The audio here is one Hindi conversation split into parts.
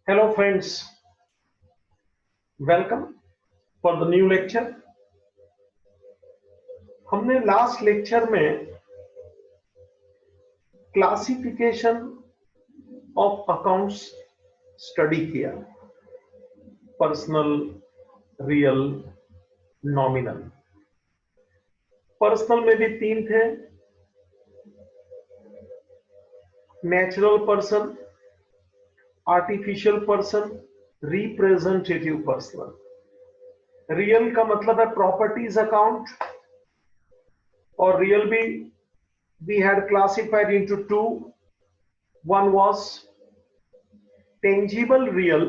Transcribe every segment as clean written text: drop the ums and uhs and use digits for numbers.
Hello friends, welcome for the new lecture. हमने लास्ट लेक्चर में क्लासिफिकेशन ऑफ अकाउंट्स स्टडी किया, पर्सनल, रियल, नॉमिनल। पर्सनल में भी तीन थे, natural person, artificial person, representative person. Real का मतलब है प्रॉपर्टीज अकाउंट, और रियल भी we had classified into two. One was tangible real.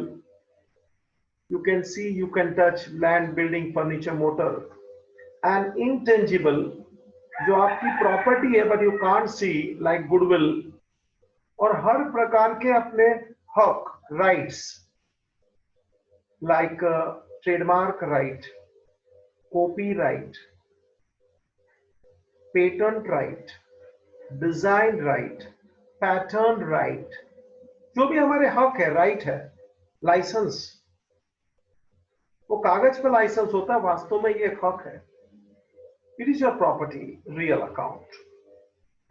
You can see, you can touch, land, building, furniture, motor. And intangible, जो आपकी प्रॉपर्टी है but you can't see, like goodwill, और हर प्रकार के अपने हक, rights, like trademark right, copyright, patent right, design right, pattern right, जो भी हमारे हक है, राइट है, लाइसेंस, वो कागज पे लाइसेंस होता है, वास्तव में ये हक है। It is your property, real account.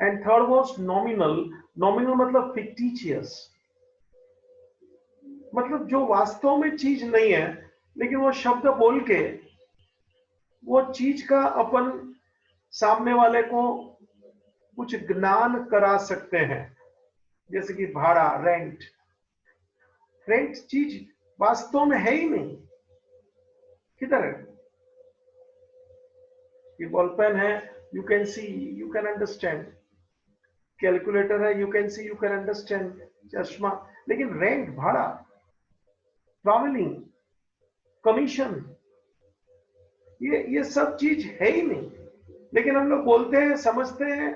And third was nominal. Nominal मतलब फिक्टिशियस, मतलब जो वास्तव में चीज नहीं है, लेकिन वो शब्द बोल के वो चीज का अपन सामने वाले को कुछ ज्ञान करा सकते हैं। जैसे कि भाड़ा, रेंट। रेंट चीज वास्तव में है ही नहीं, किधर है? ये बॉल पेन है, you can see, you can understand. Calculator है, you can see, you can understand. चश्मा, लेकिन रेंट, भाड़ा, ट्रैवलिंग, कमीशन, ये सब चीज है ही नहीं, लेकिन हम लोग बोलते हैं, समझते हैं।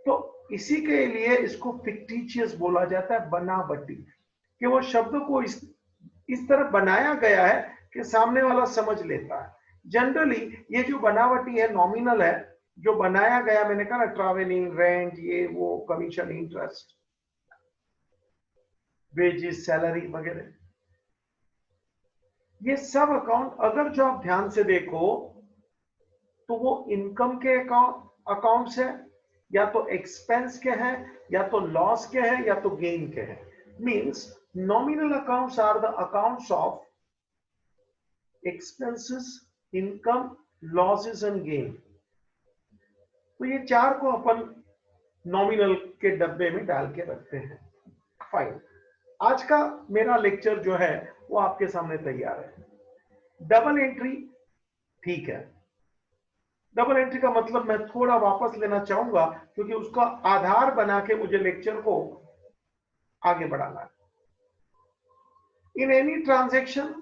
तो इसी के लिए इसको फिक्टिशियस बोला जाता है, बनावटी, कि वो शब्द को इस तरह बनाया गया है कि सामने वाला समझ लेता है। जनरली ये जो बनावटी है, नॉमिनल है, जो बनाया गया, मैंने कहा ना, ट्रैवलिंग, रेंट, ये वो, कमीशन, इंटरेस्ट, वेजेस, सैलरी वगैरह, ये सब अकाउंट अगर जो आप ध्यान से देखो तो वो इनकम के अकाउंट्स है, या तो एक्सपेंस के हैं, या तो लॉस के हैं, या तो गेन के हैं। Means nominal accounts are the accounts of expenses, income, losses and gain. तो ये चार को अपन नॉमिनल के डब्बे में डाल के रखते हैं। फाइन। आज का मेरा लेक्चर जो है वो आपके सामने तैयार है। डबल एंट्री, ठीक है। डबल एंट्री का मतलब मैं थोड़ा वापस लेना चाहूंगा, क्योंकि उसका आधार बना के मुझे लेक्चर को आगे बढ़ाना है। In any transaction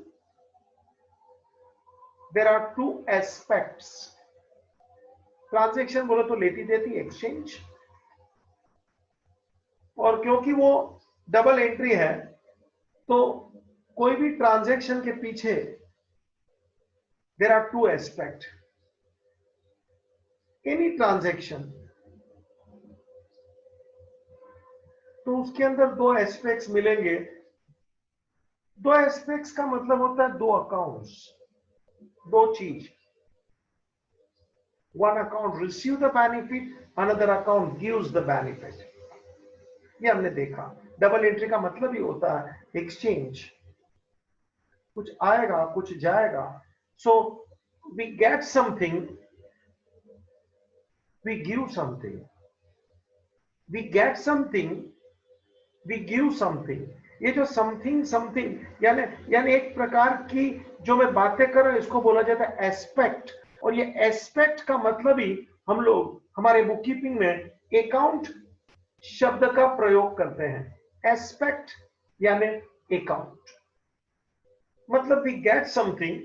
there are two aspects. Transaction बोले तो लेती देती, एक्सचेंज, और क्योंकि वो डबल एंट्री है तो कोई भी ट्रांजैक्शन के पीछे there are two aspect. Any transaction, तो उसके अंदर दो एस्पेक्ट्स मिलेंगे। दो एस्पेक्ट्स का मतलब होता है दो अकाउंट्स, दो चीज। One account receive the benefit, another account gives the benefit. ये हमने देखा। डबल एंट्री का मतलब ही होता है एक्सचेंज, कुछ आएगा कुछ जाएगा। So we get something, we give something, we get something, we give something। ये जो समथिंग समथिंग यानी एक प्रकार की जो मैं बातें कर रहा हूं, इसको बोला जाता है एस्पेक्ट। और ये एस्पेक्ट का मतलब ही हम लोग हमारे बुक कीपिंग में अकाउंट शब्द का प्रयोग करते हैं। एस्पेक्ट यानी अकाउंट, मतलब we get something,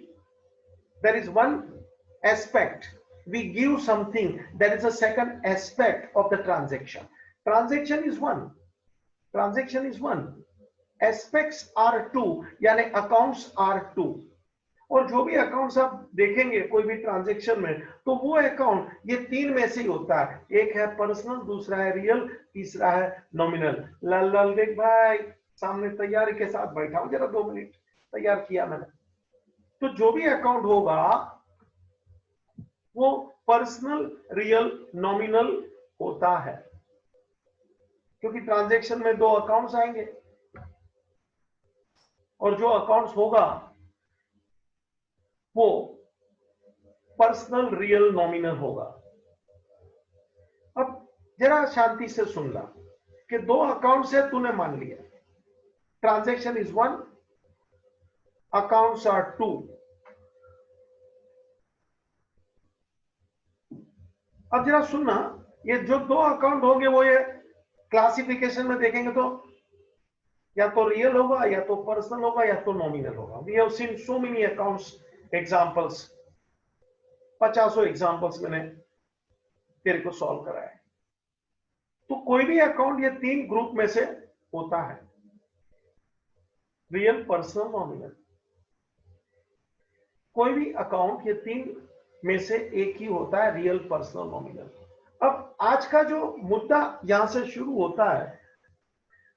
there is one aspect, we give something, that is a second aspect of the transaction. Transaction is one, transaction is one, aspects are two, यानी accounts are two। और जो भी अकाउंट्स आप देखेंगे कोई भी ट्रांजैक्शन में, तो वो अकाउंट ये तीन में से ही होता है। एक है पर्सनल, दूसरा है रियल, तीसरा है नॉमिनल। लाल लाल देख भाई, सामने तैयारी के साथ बैठा हूं, जरा 2 मिनट तैयार किया मैंने। तो जो भी अकाउंट होगा वो पर्सनल, रियल, नॉमिनल होता है, क्योंकि ट्रांजैक्शन में 2 अकाउंट्स आएंगे और जो अकाउंट्स होगा वो पर्सनल, रियल, नॉमिनल होगा। अब जरा शांति से सुनना कि 2 अकाउंट से तूने मान लिया ट्रांजैक्शन इज 1, अकाउंट्स आर 2। अब जरा सुनना, ये जो 2 अकाउंट होंगे वो ये क्लासिफिकेशन में देखेंगे तो या तो रियल होगा, या तो पर्सनल होगा, या तो नॉमिनल होगा। We have seen so many accounts examples, 50 examples मैंने तेरे को सॉल्व कराया है। तो कोई भी अकाउंट ये 3 ग्रुप में से होता है, रियल, पर्सनल, नॉमिनल। कोई भी अकाउंट ये 3 में से एक ही होता है, रियल, पर्सनल, नॉमिनल। अब आज का जो मुद्दा यहां से शुरू होता है,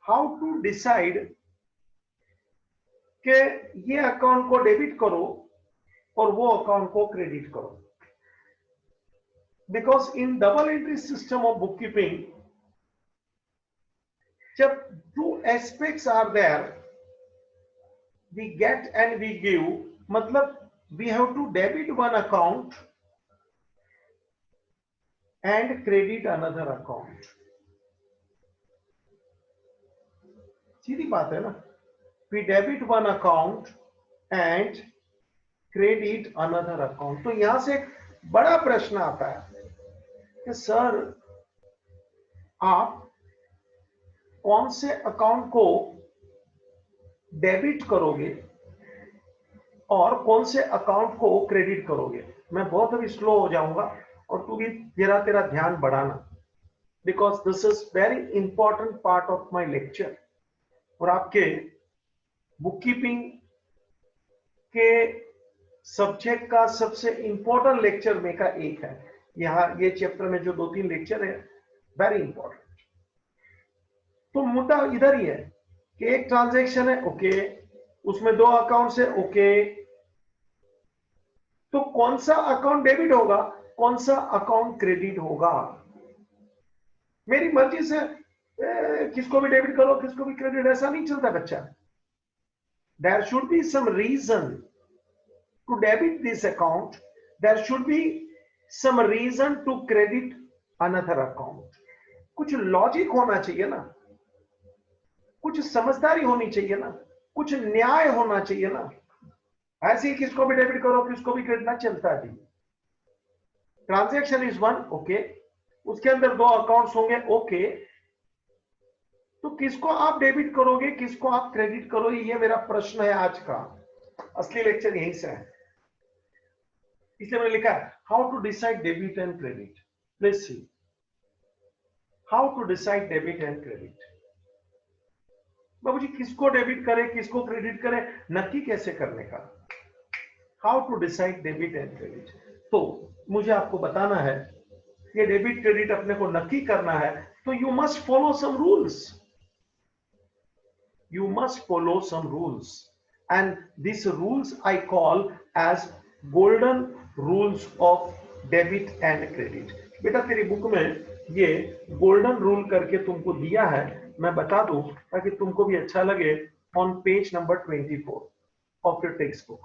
हाउ टू डिसाइड कि ये अकाउंट को डेबिट करो और वो अकाउंट को क्रेडिट करो। Because in double entry system of bookkeeping, जब 2 aspects are there, we get and we give, मतलब we have to debit one account and credit another account। सीधी बात है ना, we debit one account and credit another account। तो यहां से एक बड़ा प्रश्न आता है कि सर आप कौन से अकाउंट को डेबिट करोगे और कौन से अकाउंट को क्रेडिट करोगे। मैं बहुत अभी स्लो हो जाऊंगा और तू भी तेरा ध्यान बढ़ाना, because this is very important part of my lecture. और आपके बुक कीपिंग के सब्जेक्ट का सबसे इंपॉर्टेंट लेक्चर में का एक है। यहाँ ये चैप्टर में जो 2-3 लेक्चर है, वेरी इंपॉर्टेंट। तो मुद्दा इधर ही है कि एक ट्रांजैक्शन है, ओके, उसमें 2 अकाउंट्स है, ओके, तो कौन सा अकाउंट डेबिट होगा, कौन सा अकाउंट क्रेडिट होगा। मेरी मर्जी से किसको भी डेबिट करो, किसको भी क्रेडिट, ऐसा नहीं चलता बच्चा। There should be some reason to debit this account, there should be some reason to credit another account. कुछ लॉजिक होना चाहिए ना, कुछ समझदारी होनी चाहिए ना, कुछ न्याय होना चाहिए ना। ऐसे ही किसको भी डेबिट करो, किसको भी क्रेडिट ना चलता जी। ट्रांजैक्शन इज 1, ओके, उसके अंदर 2 अकाउंट्स होंगे, ओके, तो किसको आप डेबिट करोगे, किसको आप क्रेडिट करोगे, ये मेरा प्रश्न है आज का। असली लेक्चर यहीं से है, इसलिए मैंने लिखा है how to decide debit and credit. Please see how to decide debit and credit. बाबूजी किसको डेबिट करें, किसको क्रेडिट करें, नक्की कैसे करने का, how to decide debit and credit. तो मुझे आपको बताना है, ये डेबिट क्रेडिट अपने को नक्की करना है, तो you must follow some rules, you must follow some rules, and this rules I call as golden rules of debit and credit. बेटा तेरी बुक में ये गोल्डन रूल करके तुमको दिया है, मैं बता दूं ताकि तुमको भी अच्छा लगे। On page number 24 of your text book,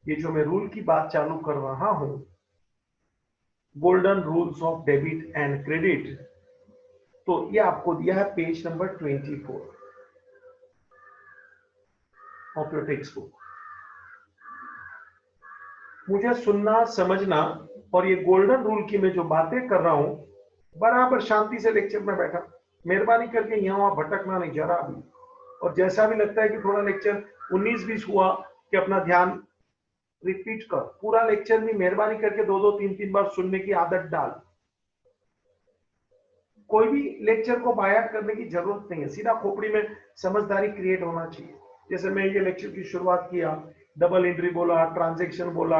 ये जो मैं रूल की बात चालू कर रहा हूं, golden rules of debit and credit, तो ये आपको दिया है page number 24 of your text book. मुझे सुनना, समझना, और ये गोल्डन रूल की मैं जो बातें कर रहा हूं, बराबर शांति से लेक्चर में बैठा, मेहरबानी करके यहाँ वहां भटकना नहीं जरा भी। और जैसा भी लगता है कि थोड़ा लेक्चर 19-20 हुआ कि अपना ध्यान रिपीट कर, पूरा लेक्चर भी मेहरबानी करके 2-2, 3-3 बार सुनने की आदत डाल। कोई भी लेक्चर को बायात करने की जरूरत नहीं है, सीधा खोपड़ी में समझदारी क्रिएट होना चाहिए। जैसे मैं ये लेक्चर की शुरुआत किया, डबल एंट्री बोला, ट्रांजैक्शन बोला,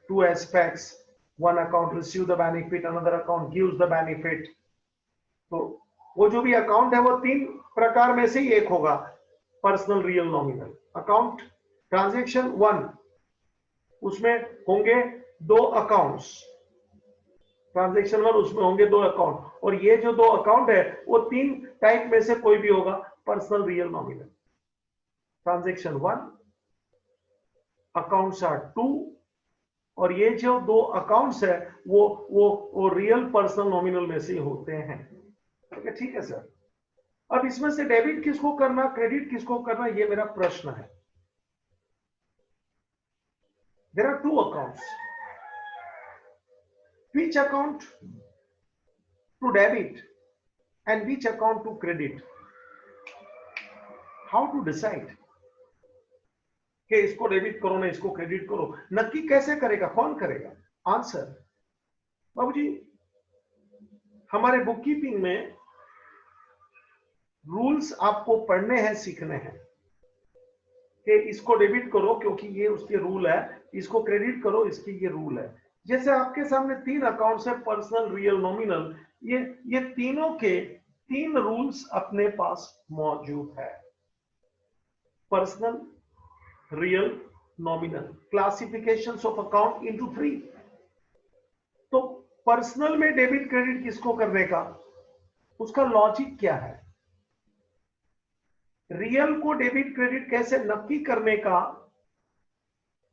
2 aspects, one account receive the benefit, another account gives the benefit. तो वो जो भी अकाउंट है वो 3 प्रकार में से ही एक होगा, personal real nominal account transaction 1, उसमें होंगे 2 अकाउंट्स, ट्रांजैक्शन 1 उसमें होंगे 2 अकाउंट, और ये जो 2 अकाउंट है वो 3 टाइप में से कोई भी होगा personal real nominal. Transaction 1 accounts are 2, और ये जो 2 अकाउंट्स है वो रियल पर्सनल नॉमिनल में से होते हैं। ठीक है सर। अब इसमें से डेबिट किसको करना, क्रेडिट किसको करना, ये मेरा प्रश्न है। There are 2 accounts, which account to debit and which account to credit? How to decide कि इसको डेबिट करो ना इसको क्रेडिट करो, नक्की कैसे करेगा, कौन करेगा? आंसर, बाबूजी हमारे बुक कीपिंग में रूल्स आपको पढ़ने हैं, सीखने हैं कि इसको डेबिट करो क्योंकि ये उसके रूल है, इसको क्रेडिट करो इसकी ये रूल है। जैसे आपके सामने 3 अकाउंट्स है पर्सनल रियल नॉमिनल, ये तीनों के 3 रूल्स अपने पास मौजूद है। Personal real nominal classifications of account into 3। तो पर्सनल में डेबिट क्रेडिट किसको करने का, उसका लॉजिक क्या है, रियल को डेबिट क्रेडिट कैसे नक्की करने का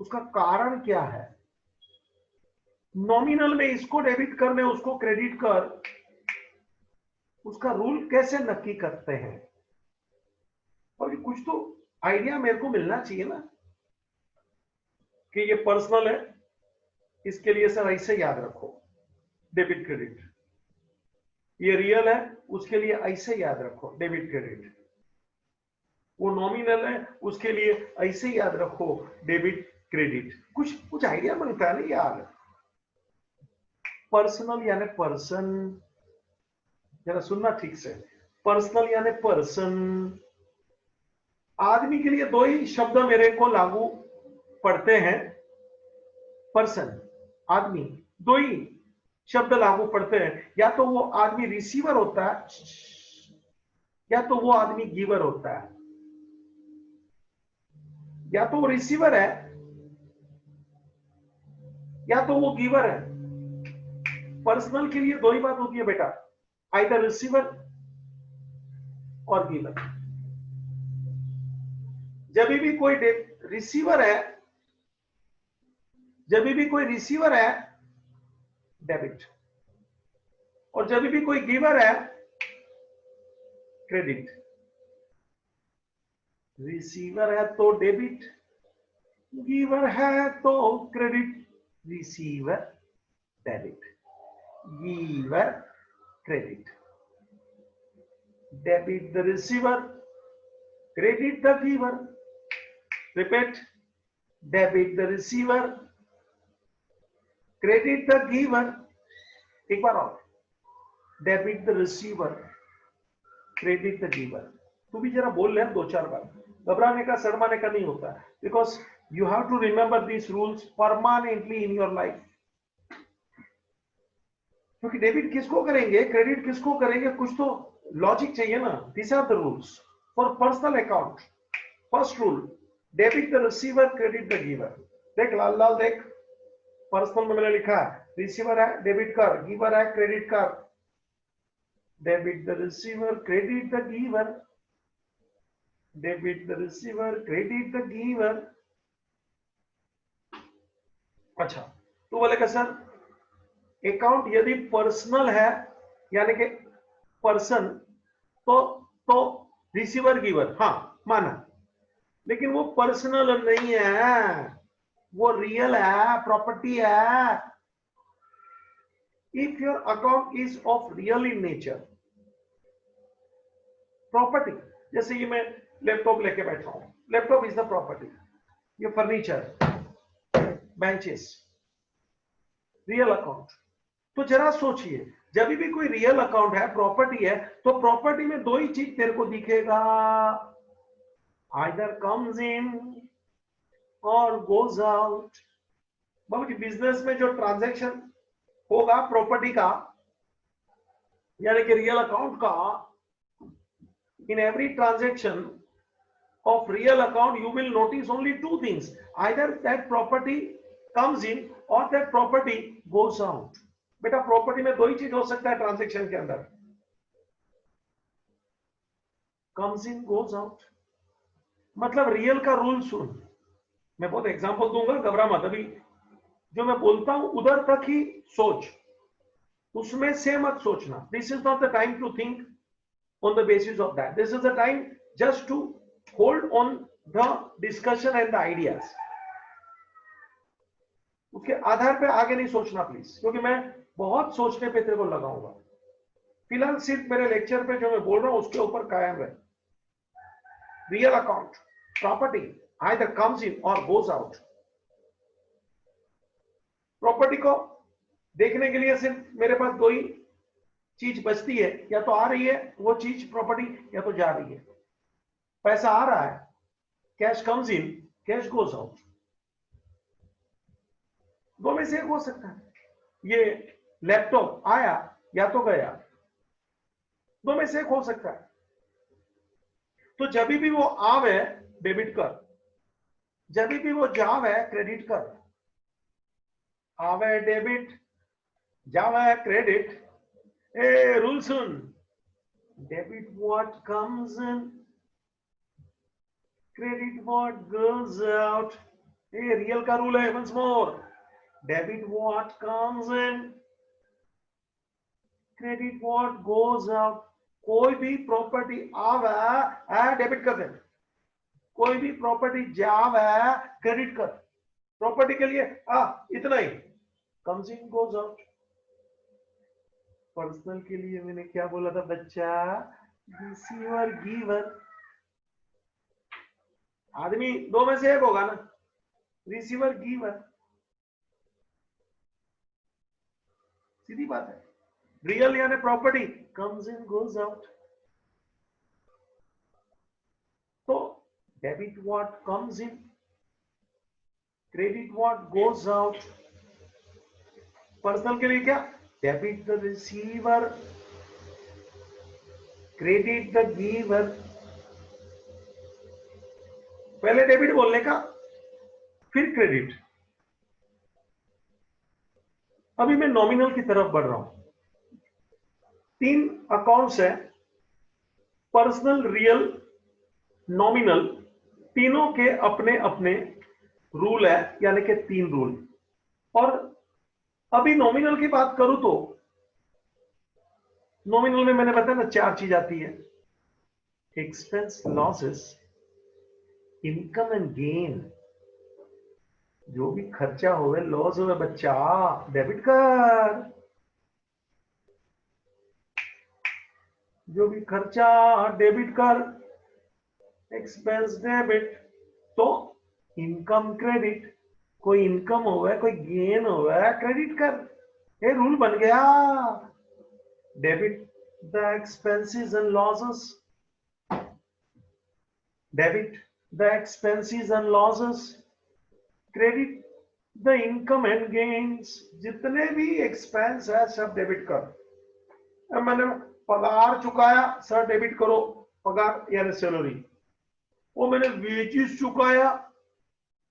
उसका कारण क्या है, नॉमिनल में इसको डेबिट करने उसको क्रेडिट कर, उसका रूल कैसे नक्की करते हैं। और कुछ तो आइडिया मेरे को मिलना चाहिए ना कि ये पर्सनल है, इसके लिए सर ऐसे याद रखो डेबिट क्रेडिट, ये रियल है उसके लिए ऐसे याद रखो डेबिट क्रेडिट, वो नॉमिनल है उसके लिए ऐसे याद रखो डेबिट क्रेडिट। कुछ आइडिया बनता है ना यार। पर्सनल यानी पर्सन, जरा सुनना ठीक से, पर्सनल यानी पर्सन, आदमी के लिए 2 ही शब्द मेरे को लागू पड़ते हैं, पर्सन आदमी, 2 ही शब्द लागू पड़ते हैं, या तो वो आदमी रिसीवर होता है या तो वो आदमी गिवर होता है, या तो वो रिसीवर है या तो वो गिवर है। पर्सनल के लिए 2 ही बात होती है बेटा, आइदर रिसीवर और गिवर। जब भी कोई रिसीवर है, जब भी कोई रिसीवर है डेबिट, और जब भी कोई गिवर है क्रेडिट। रिसीवर है तो डेबिट, गिवर है तो credit, receiver debit, giver credit, debit the receiver, credit the giver, repeat, debit the receiver, credit the giver, एक बार और, debit the receiver, credit the giver. तू भी जरा बोल ले 2-4 बार, घबराने का शर्माने का नहीं होता, because you have to remember these rules permanently in your life. क्योंकि डेबिट किसको करेंगे, क्रेडिट किसको करेंगे, कुछ तो लॉजिक चाहिए ना। These are the rules for personal account. First rule, debit the receiver, credit the giver. देख लाल लाल देख, पर्सनल में मैंने लिखा है रिसीवर है डेबिट कर, गिवर है क्रेडिट कर, debit the receiver, credit the giver, debit the receiver, credit the giver. अच्छा, तो बोलेगा सर अकाउंट यदि पर्सनल है यानी कि पर्सन, तो रिसीवर गिवर, हाँ माना, लेकिन वो पर्सनल नहीं है, वो रियल है, प्रॉपर्टी है। If your account is of real in nature, property, जैसे ये मैं लैपटॉप लेके बैठा हूं, लैपटॉप इज द प्रॉपर्टी, ये फर्नीचर, बेंचेस, रियल अकाउंट। तो जरा सोचिए, जब भी कोई रियल अकाउंट है, प्रॉपर्टी है, तो प्रॉपर्टी में 2 ही चीज तेरे को दिखेगा, आइदर कम्स इन और गोज आउट। बाबूजी बिजनेस में जो ट्रांजैक्शन होगा प्रॉपर्टी का यानी कि रियल अकाउंट का, in every transaction of real account, you will notice only two things: either that property comes in or that property goes out. बेटा प्रॉपर्टी में दो ही चीज हो सकता है ट्रांजेक्शन के अंदर, comes in goes out. मतलब रियल का रूल सुन, मैं बहुत एग्जांपल दूंगा, घबरा मत, अभी जो मैं बोलता हूं उधर तक ही सोच, उसमें से मत सोचना. This is not the time to think on the basis of that. This is the time just to hold on the discussion and the ideas. उसके आधार पे आगे नहीं सोचना प्लीज, क्योंकि मैं बहुत सोचने पे तेरे को लगाऊंगा. फिलहाल सिर्फ मेरे लेक्चर पे जो मैं बोल रहा हूं उसके ऊपर कायम रहे. Real account property either comes in or goes out. Property को देखने के लिए सिर्फ मेरे पास दो ही चीज बचती है, या तो आ रही है वो चीज प्रॉपर्टी, या तो जा रही है. पैसा आ रहा है, cash comes in, cash goes out. दो में से एक हो सकता है. ये लैपटॉप आया या तो गया, दो में से एक हो सकता है. तो जब भी वो आवे डेबिट कर, जब भी वो जावे क्रेडिट कर. आवे डेबिट, जावे credit. Hey, rule soon, debit what comes in, credit what goes out. Hey, real का रूल है once more. Debit what comes in, credit what goes out. कोई भी प्रॉपर्टी आवे डेबिट कर दे, कोई भी प्रॉपर्टी जावे क्रेडिट कर. प्रॉपर्टी के लिए इतना ही, comes in goes out. Personal के लिए मैंने क्या बोला था बच्चा? Receiver giver. आदमी दो में से एक होगा ना, रिसीवर गिवर. सीधी बात है. रियल यानी property comes in goes out. तो debit what comes in, credit what goes out. Personal के लिए क्या? Debit the receiver, credit the giver. पहले डेबिट बोलने का, फिर क्रेडिट. अभी मैं नॉमिनल की तरफ बढ़ रहा हूं. तीन अकाउंट्स है, पर्सनल, रियल, नॉमिनल. तीनों के अपने अपने रूल है, यानी कि तीन रूल. और अभी नॉमिनल की बात करूं तो नॉमिनल में मैंने बताया ना चार चीज आती है: expense, losses, income and gain. जो भी खर्चा होवे, लॉस होवे बच्चा, डेबिट कर. जो भी खर्चा डेबिट कर, एक्सपेंस डेबिट. तो इनकम क्रेडिट, कोई इनकम होवे कोई गेन होवे क्रेडिट कर. ये रूल बन गया. Debit the expenses and losses, debit the expenses and losses, credit the income and gains. जितने भी एक्सपेंस है सब डेबिट कर. मैंने पगार चुकाया, सर डेबिट करो. पगार यानी सैलरी. वो मैंने वेजिस चुकाया,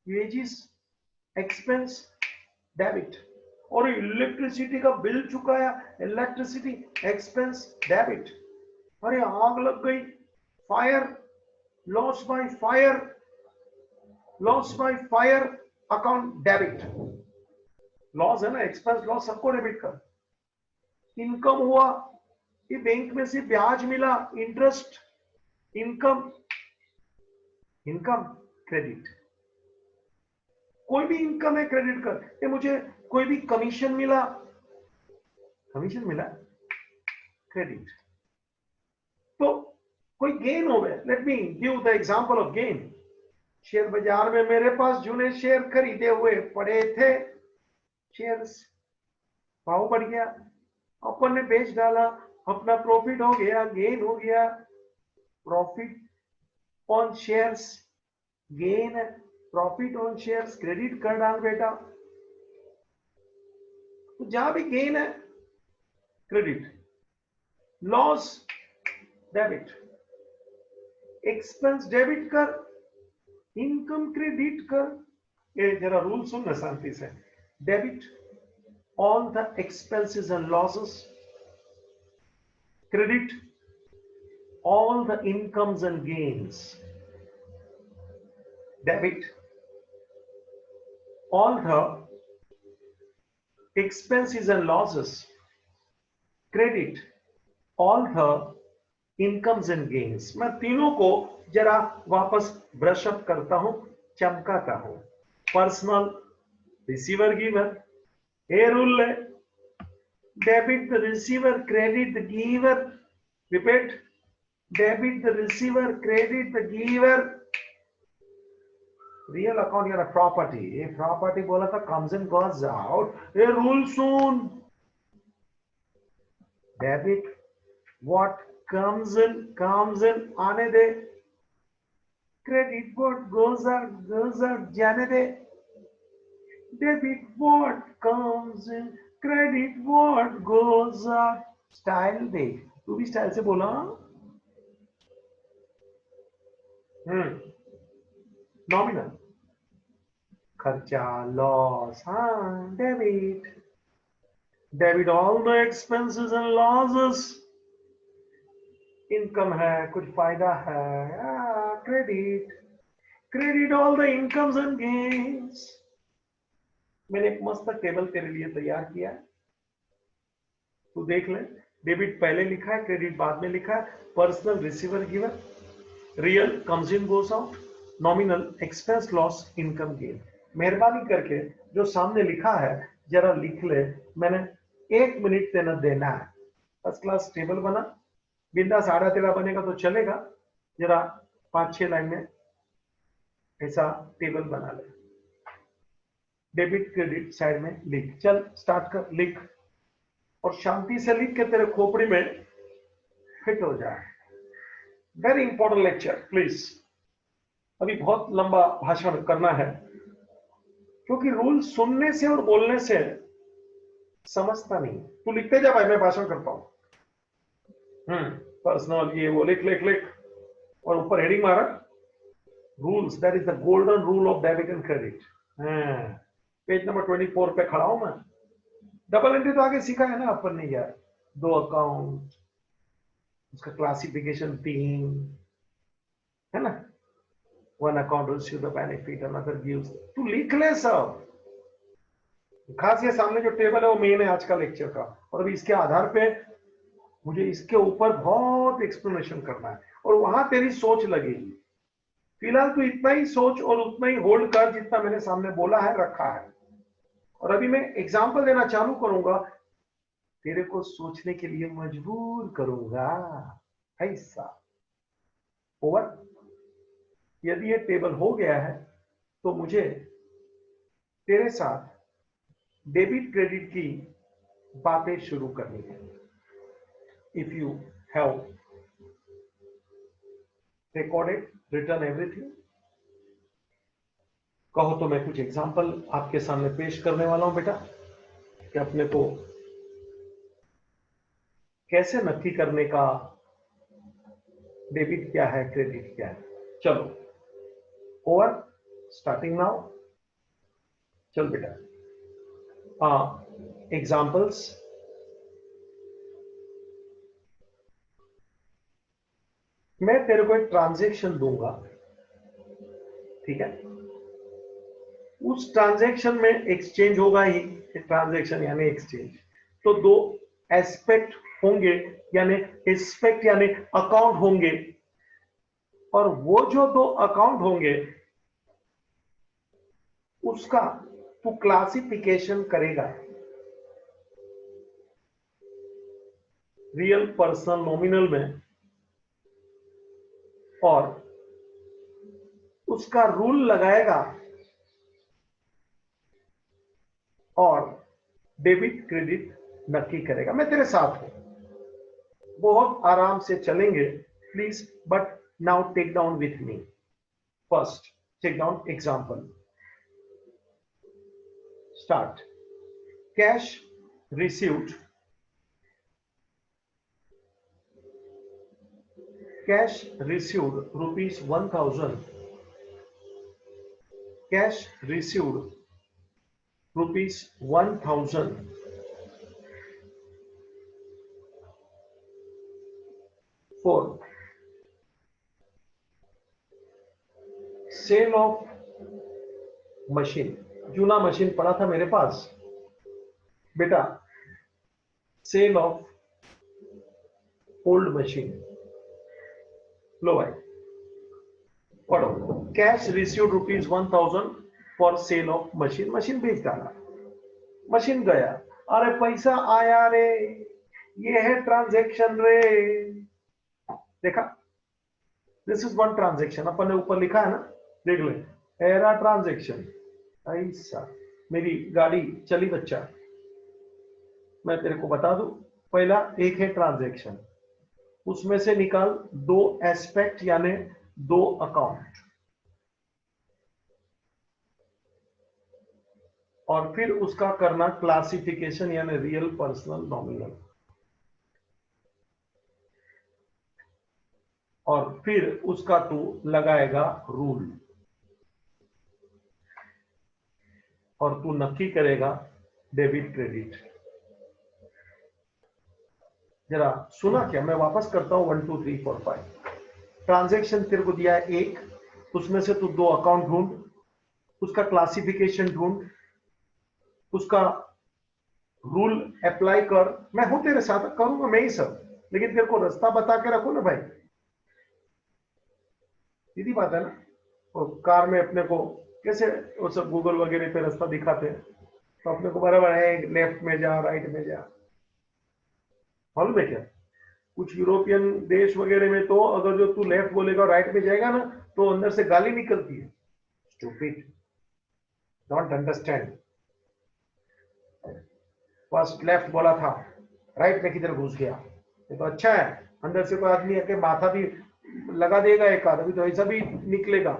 वेजिस एक्सपेंस डेबिट. और इलेक्ट्रिसिटी का बिल चुकाया, इलेक्ट्रिसिटी एक्सपेंस डेबिट. अरे आग लग गई, fire, loss by fire, loss by fire account debit. Loss है ना, एक्सपेंस लॉस सबको डेबिट कर. इनकम हुआ, ये बैंक में से ब्याज मिला, इंटरेस्ट, इनकम, इनकम क्रेडिट. कोई भी इनकम है क्रेडिट कर. ये मुझे कोई भी कमीशन मिला, कमीशन मिला क्रेडिट. तो कोई गेन हो गया. Let me give the example of gain. Share बाजार में मेरे पास जूने शेयर खरीदे हुए पड़े थे, शेयर्स भाव बढ़ गया, अपन ने बेच डाला, अपना प्रॉफिट हो गया, गेन हो गया. प्रॉफिट ऑन शेयर्स गेन है, प्रॉफिट ऑन शेयर्स क्रेडिट कर डाल बेटा. तो जहां भी गेन है credit, loss debit, expense debit कर, इनकम क्रेडिट कर, ये जरा रूल सुनना शांति से। Debit all the expenses and losses, credit all the incomes and gains. Debit all the expenses and losses. Credit all the incomes and gains. मैं तीनों को जरा वापस ब्रश अप करता हूं, चमकाता हूं। Personal, receiver, giver. A rule है, debit the receiver, credit the giver. Repeat, debit the receiver, credit the giver. Real account या property, ये property बोला था comes and goes out, ये rule soon. Debit what comes in आने दे, credit what goes out जाने दे। Debit what comes in, credit what goes out। Style दे, तू भी स्टाइल से बोला। नॉमिनल, खर्चा, लॉस, हाँ, debit. Debit all the expenses and losses. Income है, कुछ फायदा है, credit. Credit all the incomes and gains. मैंने एक मस्त टेबल तेरे लिए तैयार किया है, तू देख ले। डेबिट पहले लिखा है, क्रेडिट बाद में लिखा है। Personal, receiver, giver. Real comes in goes out, nominal expense, loss, income, gain. मेहरबानी करके जो सामने लिखा है जरा लिख ले। मैंने 1 मिनट तेना देना है। फर्स्ट क्लास टेबल बना, बिंदास आड़ा टेढ़ा बनेगा तो चलेगा। जरा 5-6 लाइन में ऐसा टेबल बना ले। डेबिट क्रेडिट साइड में लिख, चल स्टार्ट कर, लिख। और शांति से लिख के तेरे खोपड़ी में फिट हो जाए। Very important lecture, please. अभी बहुत लंबा भाषण करना है, क्योंकि रूल सुनने से और बोलने से समझता नहीं। तू लिखते जा भाई, मैं भाषण करता हूं। पर्सनल, ये वो लिख लिख लिख, और ऊपर हेडिंग मारा, rules, that is the golden rule of debit and credit. Page number 24 पे खड़ा हूं मैं। डबल एंट्री तो आगे सीखा है ना अपन ने यार, 2 अकाउंट, उसका क्लासिफिकेशन 3 है ना। One account receive the benefit, another gives. तू लिख ले सब। खास ये सामने जो टेबल है वो मेन है आज का लेक्चर का, और अभी इसके आधार पे मुझे इसके ऊपर बहुत एक्सप्लेनेशन करना है, और वहां तेरी सोच लगेगी। फिलहाल तू इतना ही सोच और उतना ही होल्ड कर जितना मैंने सामने बोला है, रखा है। और अभी मैं एग्जाम्पल देना चालू करूंगा, तेरे को सोचने के लिए मजबूर करूंगा। ऐसा ओवर। यदि ये टेबल हो गया है तो मुझे तेरे साथ डेबिट क्रेडिट की बातें शुरू करनी है। If you have recorded, return everything, कहो तो मैं कुछ एग्जांपल आपके सामने पेश करने वाला हूं बेटा, कि अपने को कैसे नक्की करने का, डेबिट क्या है, क्रेडिट क्या है। चलो ओवर, स्टार्टिंग नाउ। चल बेटा, एग्जाम्पल्स। मैं तेरे को एक ट्रांजैक्शन दूंगा, ठीक है। उस ट्रांजैक्शन में एक्सचेंज होगा ही, ट्रांजैक्शन यानी एक्सचेंज। तो 2 एस्पेक्ट होंगे, यानी एस्पेक्ट यानी अकाउंट होंगे, और वो जो 2 अकाउंट होंगे उसका तू क्लासिफिकेशन करेगा। रियल, पर्सनल, नॉमिनल में, और उसका रूल लगाएगा, और डेबिट क्रेडिट नक्की करेगा। मैं तेरे साथ हूं, बहुत आराम से चलेंगे please, but now take down with me. First take down example, start. Cash received, cash received ₹1000 cash received rupees 1000 for sale of machine। जूना मशीन पड़ा था मेरे पास बेटा, सेल ऑफ ओल्ड मशीन। लो भाई पढ़ो, cash received rupees 1000 for sale of machine. Machine बेच डाला, मशीन गया, अरे पैसा आया रे, ये है ट्रांजैक्शन रे। देखा, दिस इज वन ट्रांजैक्शन, अपन ने ऊपर लिखा है ना, देख ले, एरा ट्रांजैक्शन। ऐसा मेरी गाड़ी चली बच्चा, मैं तेरे को बता दूं, पहला एक है ट्रांजैक्शन, उसमें से निकाल दो एस्पेक्ट यानी दो अकाउंट, और फिर उसका करना क्लासिफिकेशन यानी रियल, पर्सनल, नॉमिनल, और फिर उसका तू लगाएगा रूल, और तू नक्की करेगा डेबिट क्रेडिट। जरा सुना क्या, मैं वापस करता हूं 1 2 3 4 5। ट्रांजैक्शन तेरे को दिया है एक, उसमें से तू दो अकाउंट ढूंढ, उसका क्लासिफिकेशन ढूंढ, उसका रूल अप्लाई कर। मैं हूं तेरे साथ, करूंगा मैं ही सब, लेकिन तेरे को रास्ता बता के रखो ना भाई, सीधी बात है ना। और कार में अपने को कैसे वो सब गूगल वगैरह पे रास्ता दिखाते हैं, तो अपने को बराबर है लेफ्ट में जा राइट में जा। मालूम है क्या, कुछ यूरोपियन देश वगैरह में तो अगर जो तू लेफ्ट बोलेगा राइट में जाएगा ना, तो अंदर से गाली निकलती है, stupid, don't understand, first left बोला था, राइट में किधर घुस गया। ये तो अच्छा है, अंदर से कोई आदमी आके माथा भी लगा देगा एक आदमी, तो ऐसा भी निकलेगा,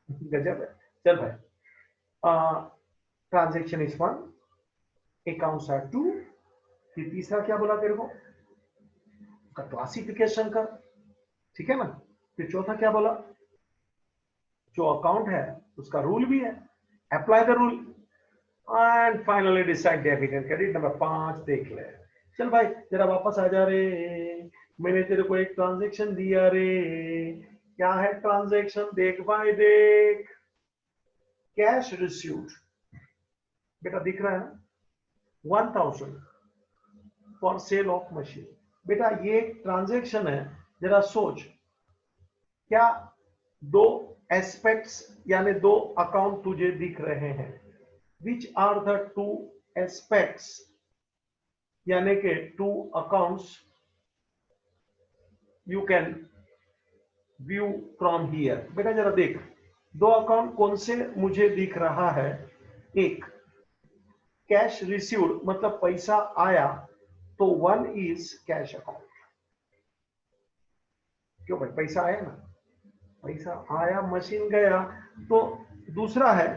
गजब है। चल भाई, ट्रांजेक्शन इज 1, अकाउंट्स आर 2, फिर तीसरा क्या बोला तेरे को, क्लासिफिकेशन का, ठीक है ना। फिर चौथा क्या बोला, जो अकाउंट है उसका रूल भी है, apply the rule, and finally decide debit and credit. Number 5 देख ले। चल भाई जरा वापस आ जा रे, मैंने तेरे को एक ट्रांजैक्शन दिया रे, क्या है ट्रांजैक्शन, देख भाई देख, कैश रिसीव्ड, बेटा दिख रहा है ना, 1000 फॉर सेल ऑफ मशीन। बेटा ये ट्रांजैक्शन है, जरा सोच, क्या दो एस्पेक्ट्स यानी दो अकाउंट तुझे दिख रहे हैं, which are the two aspects यानी के two accounts you can view from here. बेटा जरा देख, दो अकाउंट कौन से मुझे दिख रहा है, एक कैश रिसीव्ड मतलब पैसा आया, तो 1 इज कैश अकाउंट, क्यों भाई पैसा आया ना, पैसा आया, मशीन गया, तो दूसरा है,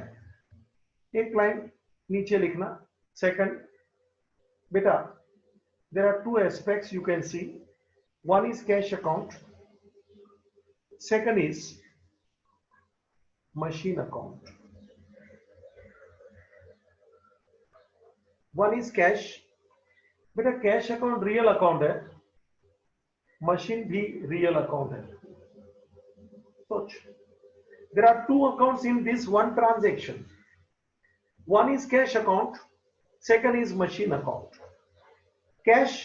एक लाइन नीचे लिखना, सेकंड, बेटा there are two aspects you can see, one is cash account, second is machine account. One is cash, बेटा कैश अकाउंट रियल अकाउंट है, मशीन भी रियल अकाउंट है। सोच, there are two accounts in this one transaction, one is cash account, second is machine account। Cash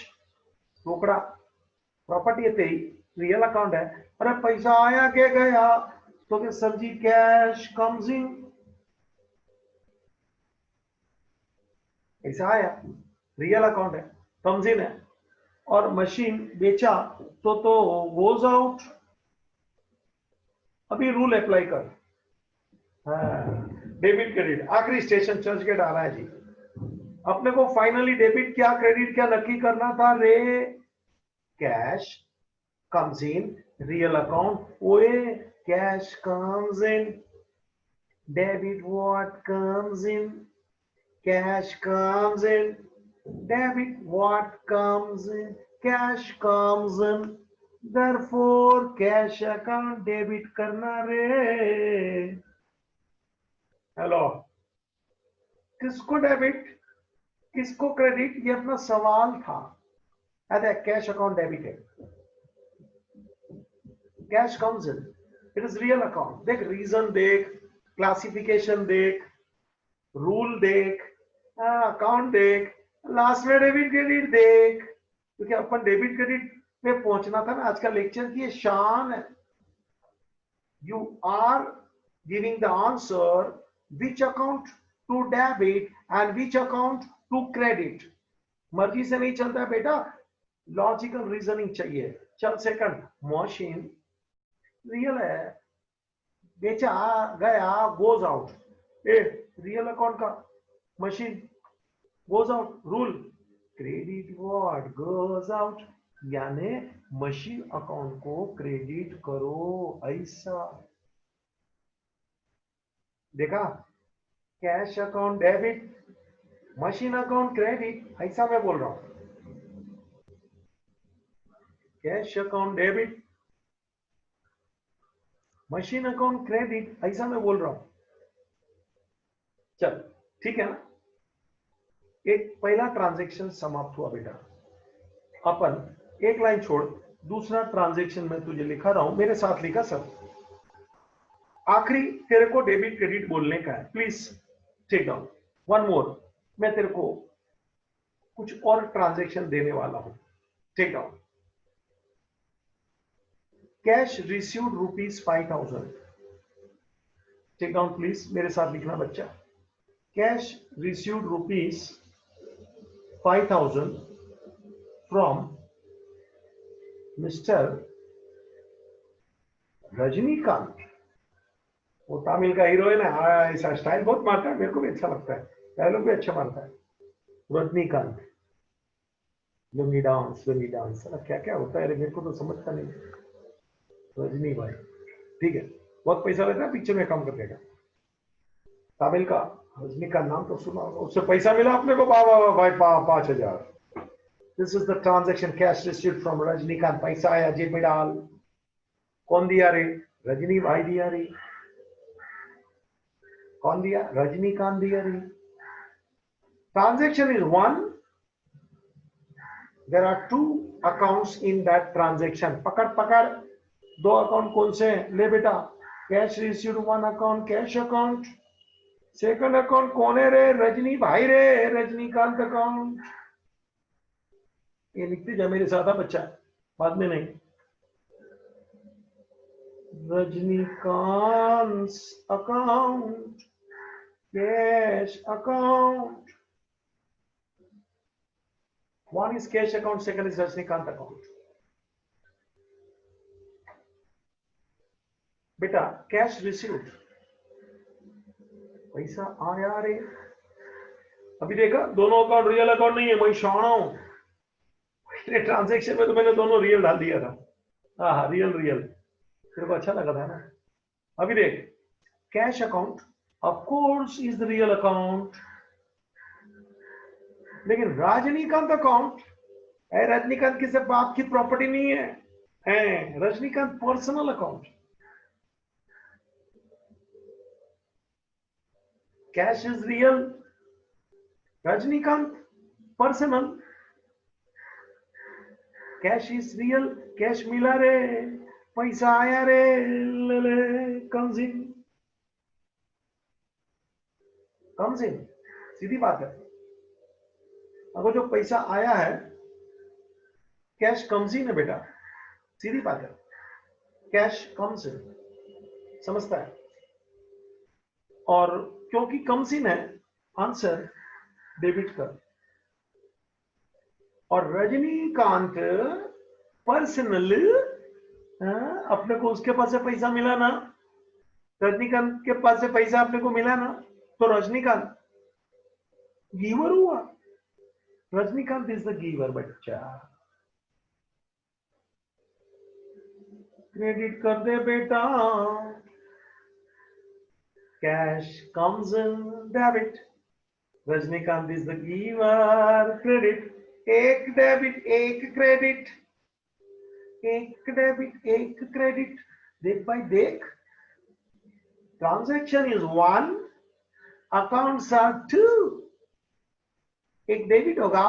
रोकड़ा प्रॉपर्टी है तेरी, रियल अकाउंट है, अरे पैसा आया के गया, तो कि sir ji cash comes in, पैसा आया, रियल अकाउंट है, कम्स इन है, और मशीन बेचा तो गोज आउट। अभी रूल अप्लाई कर, डेबिट क्रेडिट, आखिरी स्टेशन चर्च गेट आ रहा है जी, अपने को फाइनली डेबिट क्या क्रेडिट क्या नक्की करना था रे, cash comes in, real account, ओए cash comes in, debit what comes in, cash comes in, debit what comes in, cash comes in, therefore cash account debit करना रे। हेलो, किसको डेबिट किसको क्रेडिट, ये अपना सवाल था। अरे cash account debited, cash comes in, it is real account. देख रीजन देख, क्लासिफिकेशन देख, रूल देख, अकाउंट देख, लास्ट में डेबिट क्रेडिट देख, क्योंकि अपन डेबिट क्रेडिट पे पहुंचना था ना आज का लेक्चर की। ये शान है। You are giving the answer which account to debit and which account to credit. मर्जी से नहीं चलता है बेटा, लॉजिकल रीजनिंग चाहिए। चल सेकंड, मशीन रियल है, बेचा गया, goes out. A real account का machine goes out, rule credit what goes out, यानी मशीन अकाउंट को क्रेडिट करो। ऐसा देखा, cash account debit, machine account credit, ऐसा मैं बोल रहा हूं। Cash account debit, machine account credit, ऐसा मैं बोल रहा हूं। चल ठीक है ना। एक पहला ट्रांजैक्शन समाप्त हुआ बेटा। अपन एक लाइन छोड़, दूसरा ट्रांजैक्शन मैं तुझे लिखा रहा हूं, मेरे साथ लिखा सब। आखिरी तेरे को डेबिट क्रेडिट बोलने का है, please take down one more. मैं तेरे को कुछ और ट्रांजैक्शन देने वाला हूं, take down. Cash received ₹5,000, take down please, मेरे साथ लिखना बच्चा। Cash received ₹5,000 from mister Rajinikanth. वो तमिल का हीरोइन है, ऐसा स्टाइल बहुत मारता है, मेरे को भी अच्छा लगता है, डायलॉग भी अच्छा मारता है। रजनीकांत, लुंगी डांस, लुंगी डांस, क्या क्या होता है मेरे को तो समझता नहीं। रजनी भाई, ठीक है, बहुत पैसा लेता है, पिक्चर में काम करने का। तमिल का रजनीकांत नाम तो सुना, उससे पैसा मिला अपने को, भाई 5,000। This is the transaction, cash received from Rajinikanth. पैसा आया जेब में डाल। कौन दिया रे? रजनी भाई दिया रे। कौन दिया? रजनीकांत दिया रे। Transaction is one, there are two accounts in that transaction. पकड़ पकड़, दो अकाउंट कौन से हैं? ले बेटा, cash received one account, cash account. Second account कौन है रे? रजनी भाई रे, रजनीकांत अकाउंट। ये लिखते जा मेरे साथ बच्चा, बाद में नहीं। Rajinikanth account, cash account. One is cash account, second is Rajnikant account. बेटा कैश रिसीव्ड, पैसा आया रे। अभी देखा, दोनों अकाउंट रियल अकाउंट नहीं है, मैं शाना हूं। ट्रांजेक्शन में तो मैंने दोनों रियल डाल दिया था। हाँ रियल रियल, तेरे को अच्छा लगा था ना। अभी देख, cash account of course is the real account, लेकिन रजनीकांत अकाउंट, रजनीकांत किसी बाप की प्रॉपर्टी नहीं है, Rajinikanth personal account. Cash is real, Rajinikanth personal. Cash is real, cash मिला रे, पैसा आया रे, कम्स इन, कम्स इन, सीधी बात है। अगर जो पैसा आया है, कैश कम्स इन है बेटा, सीधी बात है, कैश कम्स इन, समझता है। और क्योंकि कम्स इन है, आंसर डेबिट कर। और रजनीकांत पर्सनल, अपने को उसके पास से पैसा मिला ना, रजनीकांत के पास से पैसा अपने को मिला ना, तो रजनीकांत गिवर हुआ। रजनीकांत इज द गिवर बच्चा। क्रेडिट कर दे बेटा, cash comes in debit, Rajinikanth is the giver, credit. एक डेबिट एक क्रेडिट, एक डेबिट एक क्रेडिट। देख भाई देख, transaction is one, accounts are two, एक डेबिट होगा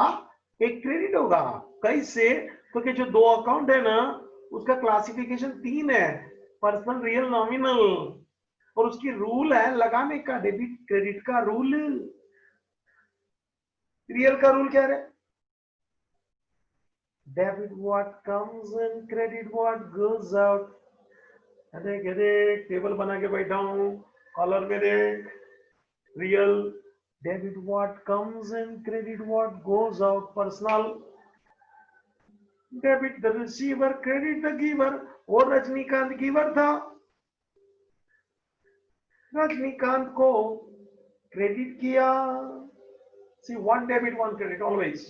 एक क्रेडिट होगा। कैसे? क्योंकि जो दो अकाउंट है ना उसका क्लासिफिकेशन तीन है, पर्सनल, रियल, नॉमिनल, और उसकी रूल है लगाने का, डेबिट क्रेडिट का रूल। रियल का रूल क्या है? Debit what comes in, credit what goes out. देख टेबल बना के बैठा हूं, कॉलर में देख, real debit what comes in, credit what goes out. Personal debit the receiver, credit the giver. और रजनीकांत गिवर था, रजनीकांत को क्रेडिट किया। See one debit one credit always,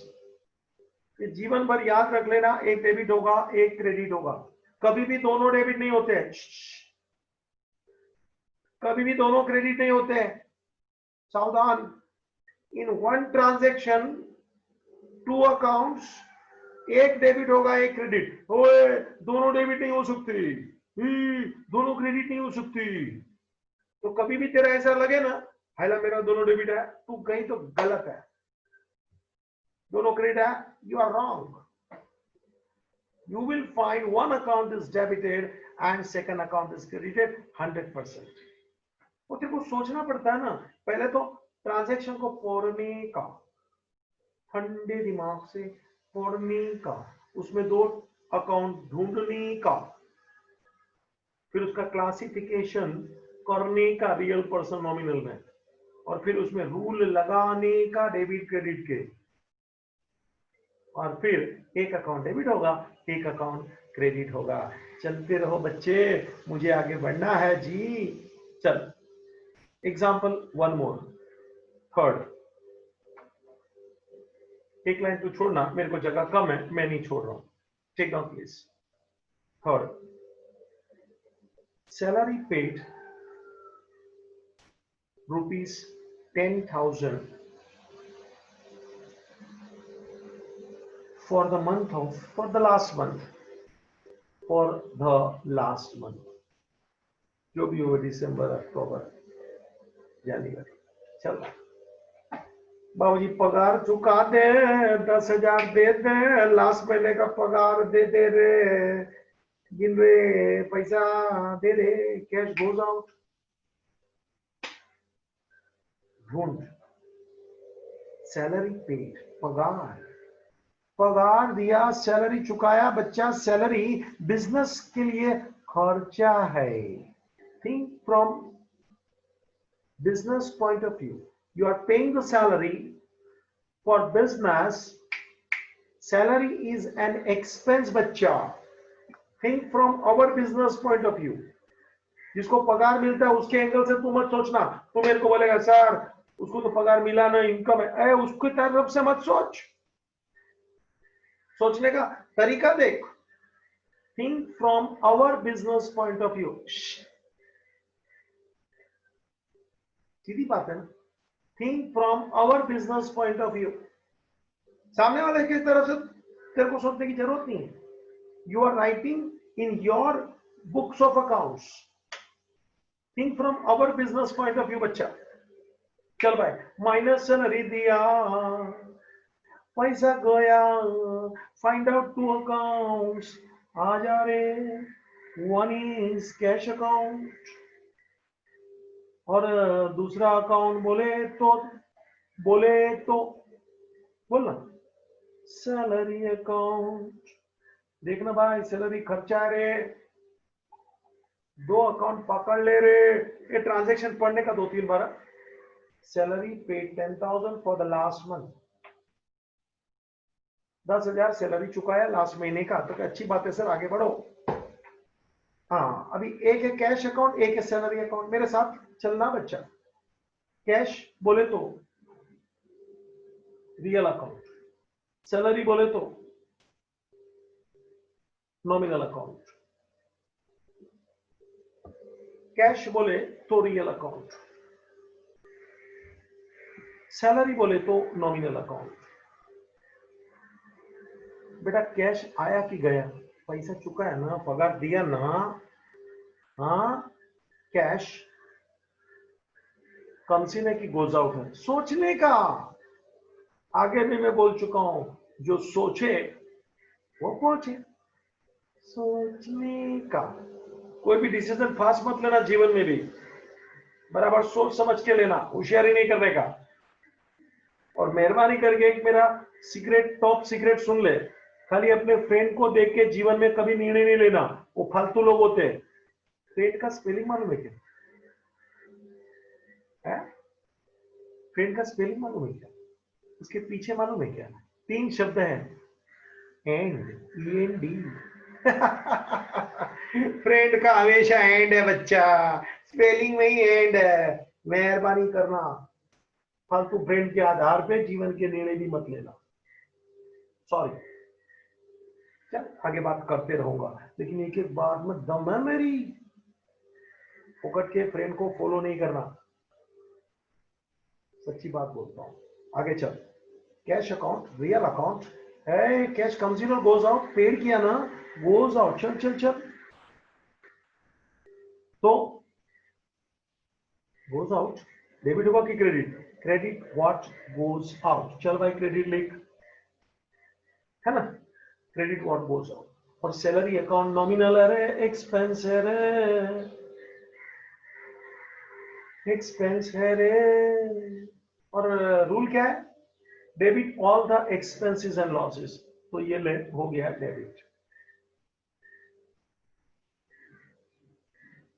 ये जीवन भर याद रख लेना, एक डेबिट होगा एक क्रेडिट होगा, कभी भी दोनों डेबिट नहीं होते हैं, कभी भी दोनों क्रेडिट नहीं होते हैं, सावधान। In one transaction two accounts, एक डेबिट होगा एक क्रेडिट। ओए दोनों डेबिट नहीं हो सकती, दोनों क्रेडिट नहीं हो सकती। तो कभी भी तेरा ऐसा लगे ना हालांकि मेरा दोनों डेबिट है, तू कहीं तो गलत है, दोनों क्रेडिट है, you are wrong. You will find one account is debited and second account is credited 100%. वो तेरे को सोचना पड़ता है ना, पहले तो ट्रांजैक्शन को पढ़ने का, ठंडे दिमाग से पढ़ने का, उसमें दो अकाउंट ढूंढने का, फिर उसका क्लासिफिकेशन करने का रियल पर्सन नॉमिनल में, और फिर उसमें रूल लगाने का डेबिट क्रेडिट के, और फिर एक अकाउंट डेबिट होगा एक अकाउंट क्रेडिट होगा। चलते रहो बच्चे, मुझे आगे बढ़ना है जी। चल एग्जाम्पल वन मोर, थर्ड। एक लाइन तू छोड़ना, मेरे को जगह कम है, मैं नहीं छोड़ रहा हूं, take down please. Third, salary paid ₹10,000 for the month of, for the last month, जो भी हो, दिसंबर, अक्टूबर, जनवरी, चलो बाबूजी पगार चुका दे, 10,000 दे दे, लास्ट महीने का पगार दे दे रे, गिन रे पैसा दे दे, कैश गोज आउट। ढूंढ, सैलरी पेड, पगार, पगार दिया, सैलरी चुकाया, बच्चा सैलरी बिजनेस के लिए खर्चा है। Think from business point of view. You are paying the salary for business. Salary is an expense बच्चा। Think from our business point of view. जिसको पगार मिलता है उसके एंगल से तू मत सोचना। तू मेरे को बोलेगा सर उसको तो पगार मिला ना, इनकम है, उसकी तरफ से मत सोच, सोचने का तरीका देख। Think from our business point of view. सीधी बात है ना, think from our business point of view. सामने वाले की तरफ से तेरे को सोचने की जरूरत नहीं है। You are writing in your books of accounts, think from our business point of view बच्चा। चल भाई, माइनस सैलरी दिया, पैसा गया, फाइंड आउट टू अकाउंट्स, आ जा रे, वन इज कैश अकाउंट और दूसरा अकाउंट बोले तो बोलना सैलरी अकाउंट। देखना भाई, सैलरी खर्चा रे, दो अकाउंट पकड़ ले रे, ये ट्रांजैक्शन पढ़ने का 2-3 बार। Salary paid 10,000 for the last month, 10,000 salary चुकाया लास्ट महीने का, तो अच्छी बात है सर, आगे बढ़ो। हाँ, अभी एक है कैश अकाउंट, एक है सैलरी अकाउंट, मेरे साथ चलना बच्चा। कैश बोले तो रियल अकाउंट, सैलरी बोले तो नॉमिनल अकाउंट, कैश बोले तो रियल अकाउंट, सैलरी बोले तो नॉमिनल अकाउंट। बेटा कैश आया कि गया, पैसा चुका है ना, पगार दिया ना, हाँ कैश कंसीने की गोज आउट है, सोचने का। आगे भी मैं बोल चुका हूं, जो सोचे वो पहुंचे। सोचने का। कोई भी डिसीजन फास्ट मत लेना जीवन में भी, बराबर सोच समझ के लेना, होशियारी नहीं करने का। और मेहरबानी करके एक मेरा सीक्रेट, टॉप सीक्रेट सुन ले, खाली अपने फ्रेंड को देख के जीवन में कभी निर्णय नहीं लेना, वो फालतू लोग होते हैं। फ्रेंड का स्पेलिंग मालूम है क्या? है? फ्रेंड का स्पेलिंग मालूम है क्या? उसके पीछे मालूम है क्या? 3 शब्द हैं, एंड, END। फ्रेंड का हमेशा एंड है बच्चा, स्पेलिंग में ही एंड है। मेहरबानी करना, फालतू फ्रेंड के आधार पे जीवन के निर्णय भी मत लेना। सॉरी, चल आगे बात करते रहूंगा, लेकिन एक एक बात में दम है मेरी। फोकट के फ्रेंड को फॉलो नहीं करना, सच्ची बात बोलता हूं। आगे चल। कैश अकाउंट, रियल अकाउंट है। कैश कम्स इन और गोज आउट, पेड किया ना, गोज आउट। चल चल चल, तो गोज आउट डेबिट होगा कि credit? Credit what goes out. चल भाई क्रेडिट लिख, है ना, क्रेडिट व्हाट गोज आउट। और सैलरी अकाउंट नॉमिनल है रे, एक्सपेंस है रे, एक्सपेंस है रे। और रूल क्या है? Debit all the expenses and losses. तो ये ले हो गया डेबिट।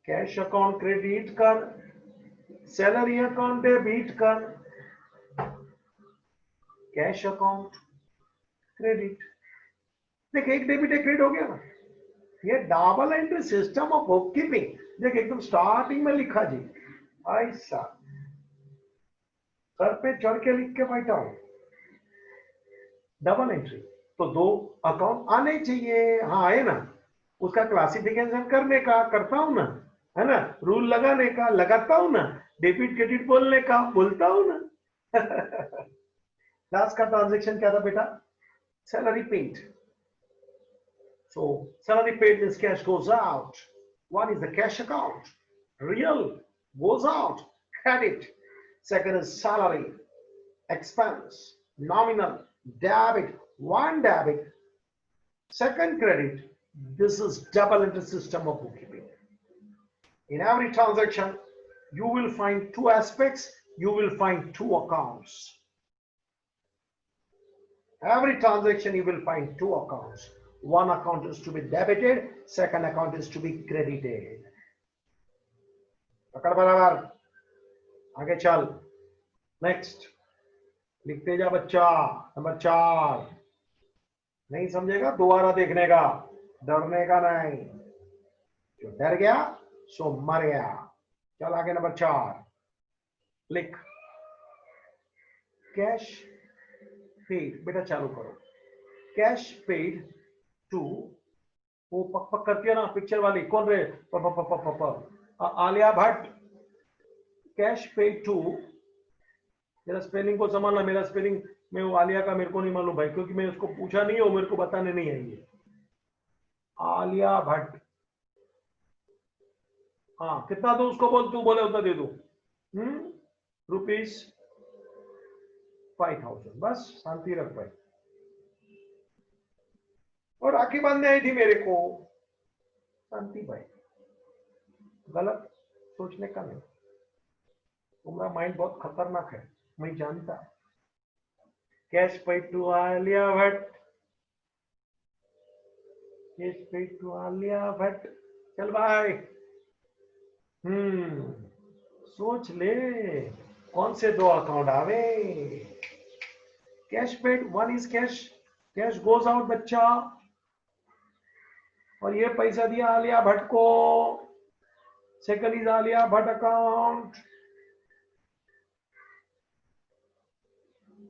कैश अकाउंट क्रेडिट कर, सैलरी अकाउंट डेबिट कर, कैश अकाउंट क्रेडिट। देख, एक डेबिट एक क्रेडिट हो गया ना। ये double entry system of book keeping, देख एकदम स्टार्टिंग में लिखा जी, ऐसा सर पे चढ़ के लिख के बैठा हूं, डबल एंट्री। तो 2 अकाउंट आने चाहिए, हाँ आए ना, उसका क्लासिफिकेशन करने का करता हूं ना, है ना, रूल लगाने का लगाता हूं ना, डेबिट क्रेडिट बोलने का बोलता हूं ना। लास्ट का ट्रांजेक्शन क्या था बेटा? Salary paid. So salary paid means cash goes out. One is the cash account, real goes out, credit. Second is salary, expense, nominal, debit, one debit, second credit. This is double entry system of bookkeeping. In every transaction, you will find 2 aspects, you will find 2 accounts. Every transaction you will find 2 accounts. One account is to be debited, second account is to be credited. पकड़ बराबर, आगे चल। नेक्स्ट लिखते जा बच्चा। नंबर 4, नहीं समझेगा दोबारा देखने का, डरने का नहीं, जो डर गया सो मर गया। चल आगे नंबर 4 लिख, कैश पेड। बेटा चालू करो। कैश पेड टू, वो पक पक करती है ना पिक्चर वाली, कौन रे? प प प प प Alia Bhatt. Cash paid to, मेरा स्पेलिंग को संभालना, मेरा स्पेलिंग में वो आलिया का मेरे को नहीं मालूम भाई, क्योंकि मैं उसको पूछा नहीं है, वो मेरे को बताने नहीं आएंगे। आलिया भट्ट, हाँ कितना दो उसको, बोल तू बोले उतना दे दो। ₹5,000, बस शांति रख भाई। और राखी बांधने आई थी मेरे को, शांति भाई, गलत सोचने का नहीं। तुम्हारा माइंड बहुत खतरनाक है, मैं जानता। Cash paid to Alia Bhatt, cash paid to Alia Bhatt. चल भाई, सोच ले कौन से 2 अकाउंट आवे। Cash paid, one is cash, cash goes out बच्चा, और ये पैसा दिया आलिया भट्ट को। Second is Alia Bhatt account.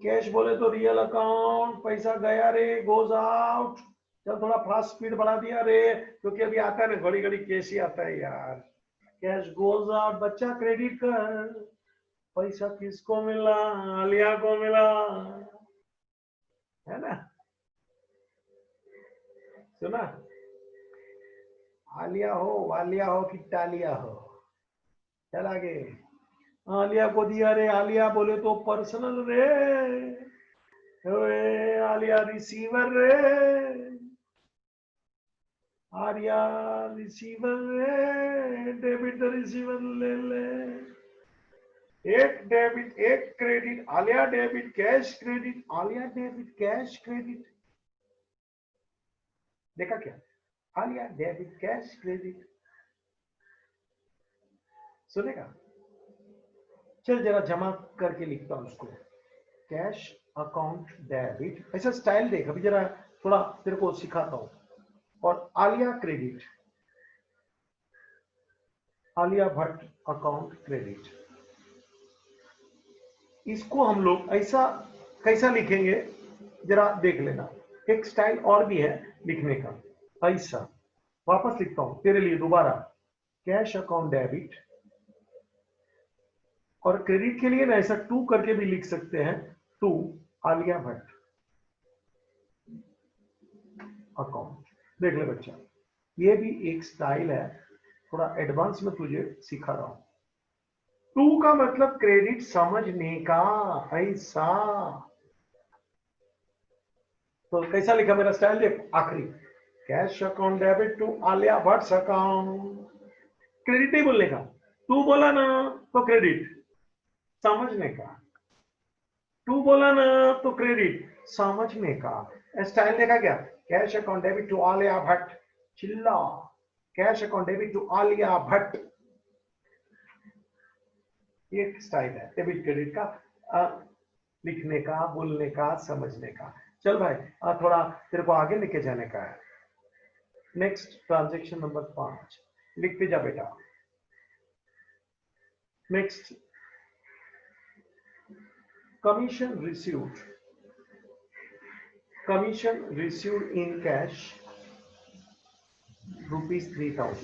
Cash बोले तो रियल अकाउंट, पैसा गया रे, गोज आउट। चल थोड़ा फास्ट स्पीड बढ़ा दिया रे, क्योंकि अभी आता है ना, घड़ी घड़ी कैश ही आता है यार। कैश गोज आउट बच्चा, क्रेडिट कर। पैसा किसको मिला? आलिया को मिला, है ना, सुना? आलिया हो, वालिया हो कि टालिया हो। चल आगे। आलिया को दिया रे, आलिया बोले तो पर्सनल रे, ओए आलिया रिसीवर रे, आलिया रिसीवर रे, डेबिट द रिसीवर ले ले, एक डेबिट एक credit, Alia debit cash credit, Alia debit cash credit, देखा क्या, आलिया डेबिट कैश क्रेडिट, सुनेगा। चल जरा जमा करके लिखता हूं उसको, कैश अकाउंट डेबिट, ऐसा स्टाइल देख, अभी जरा थोड़ा तेरे को सिखाता हूं। और Alia credit, Alia Bhatt account credit, इसको हम लोग ऐसा कैसा लिखेंगे जरा देख लेना। एक स्टाइल और भी है लिखने का, ऐसा वापस लिखता हूं तेरे लिए दोबारा, कैश अकाउंट डेबिट, और क्रेडिट के लिए ना ऐसा टू करके भी लिख सकते हैं, टू आलिया भट्ट अकाउंट। देख ले बच्चा, ये भी एक स्टाइल है, थोड़ा एडवांस में तुझे सिखा रहा हूं। टू का मतलब क्रेडिट समझने का, ऐसा। तो कैसा लिखा मेरा स्टाइल देख, आखिरी, cash account debit to Alia Bhatt account, credit नहीं बोलने का, टू बोला ना तो क्रेडिट समझने का, टू बोला ना तो क्रेडिट समझने का। स्टाइल देखा क्या, cash account debit to Alia Bhatt, चिल्ला, cash account debit to Alia Bhatt, ये स्टाइल है डेबिट क्रेडिट का, लिखने का, बोलने का, समझने का। चल भाई थोड़ा तेरे को आगे लेके जाने का है। नेक्स्ट ट्रांजैक्शन नंबर 5 लिखते जा बेटा। Next, commission received, commission received in cash ₹3000।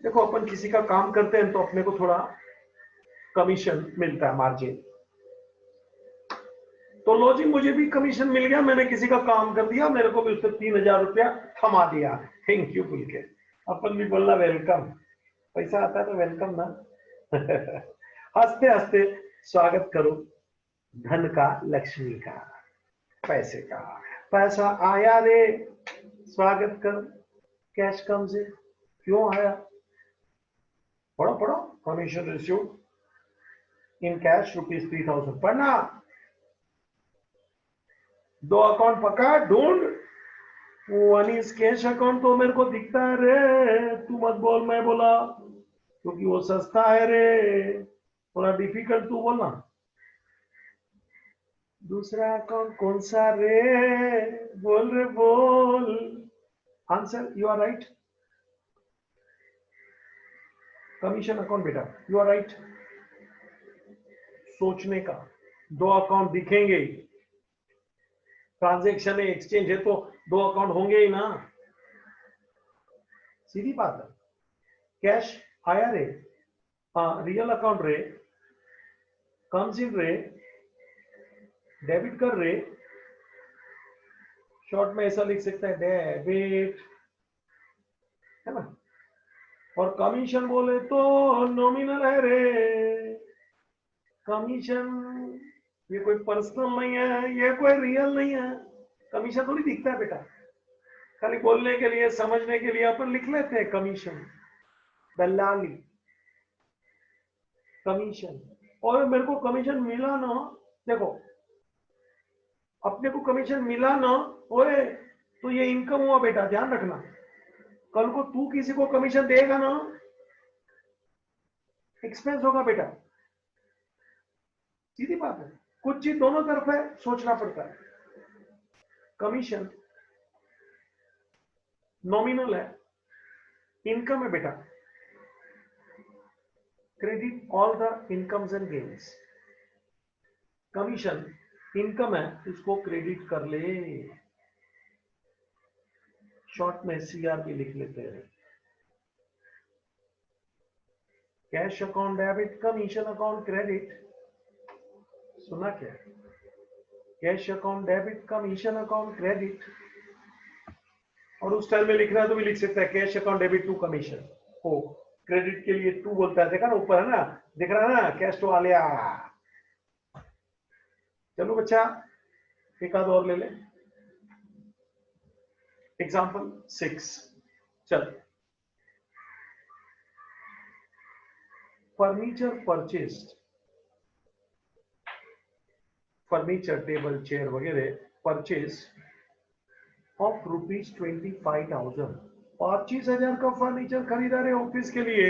देखो अपन किसी का काम करते हैं तो अपने को थोड़ा कमीशन मिलता है, मार्जिन। तो लो जी, मुझे भी कमीशन मिल गया, मैंने किसी का काम कर दिया, मेरे को भी उससे 3000 रुपया थमा दिया, थैंक यू बोल के। अपन भी बोलना वेलकम, पैसा आता है तो वेलकम ना। हंसते हंसते स्वागत करो धन का, लक्ष्मी का, पैसे का। पैसा आया रे, स्वागत करो, कैश कम से क्यों आया, पढ़ो पढ़ो, कमीशन रिसीव्ड इन कैश ₹3000, पढ़ना। दो अकाउंट पका ढूंढ, वन इज कैश अकाउंट तो मेरे को दिखता है रे, तू मत बोल मैं बोला, क्योंकि वो सस्ता है रे, थोड़ा डिफिकल्ट तू बोलना। दूसरा अकाउंट कौन सा रे, बोल रे बोल, answer you are right, commission account बेटा, यू आर राइट। सोचने का, दो अकाउंट दिखेंगे, ट्रांजैक्शन है, एक्सचेंज है तो दो अकाउंट होंगे ही ना, सीधी बात है। कैश आया रे, रियल अकाउंट रे, कम्स इन रे, डेबिट कर रे, शॉर्ट में ऐसा लिख सकता है डेबिट, है ना। और कमीशन बोले तो नॉमिनल है रे, कमीशन ये कोई पर्सनल नहीं है, ये कोई रियल नहीं है, कमीशन थोड़ी दिखता है बेटा, खाली बोलने के लिए, समझने के लिए अपन लिख लेते हैं कमीशन, दलाली, कमीशन। और मेरे को कमीशन मिला ना, देखो अपने को कमीशन मिला ना, ओए तो ये इनकम हुआ बेटा, ध्यान रखना। कल को तू किसी को कमीशन देगा ना, एक्सपेंस होगा बेटा, सीधी बात है। कुछ चीज दोनों तरफ है, सोचना पड़ता है। कमीशन नॉमिनल है, इनकम है बेटा, credit all the incomes and gains, commission income है, इसको क्रेडिट कर ले, शॉर्ट में सीआरपी लिख लेते हैं। Cash account debit, commission account credit, सुना क्या, cash account debit, commission account credit. और उस टाइम में लिख रहा है तो भी लिख सकता है cash account debit to commission, ओ क्रेडिट के लिए टू बोलता है, देखा ना ऊपर है ना, दिख रहा है ना, कैश टू आ लिया। चलो बच्चा एक आध और ले ले। एग्जाम्पल 6, चल। Furniture purchased, furniture table chair वगैरह परचेज ऑफ ₹25,000, 25,000 का फर्नीचर खरीदा रहे ऑफिस के लिए।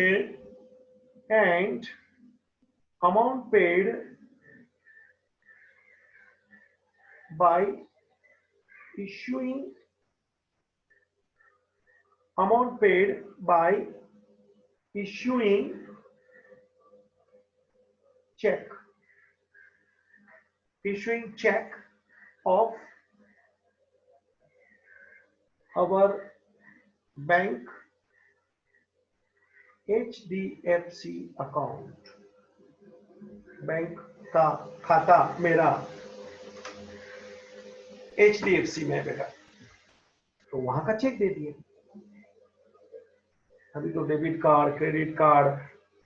And amount paid by issuing, amount paid by issuing check, issuing check of our bank HDFC account, bank का खाता मेरा HDFC में बेटा, तो वहां का चेक दे दिए। अभी तो debit card, credit card,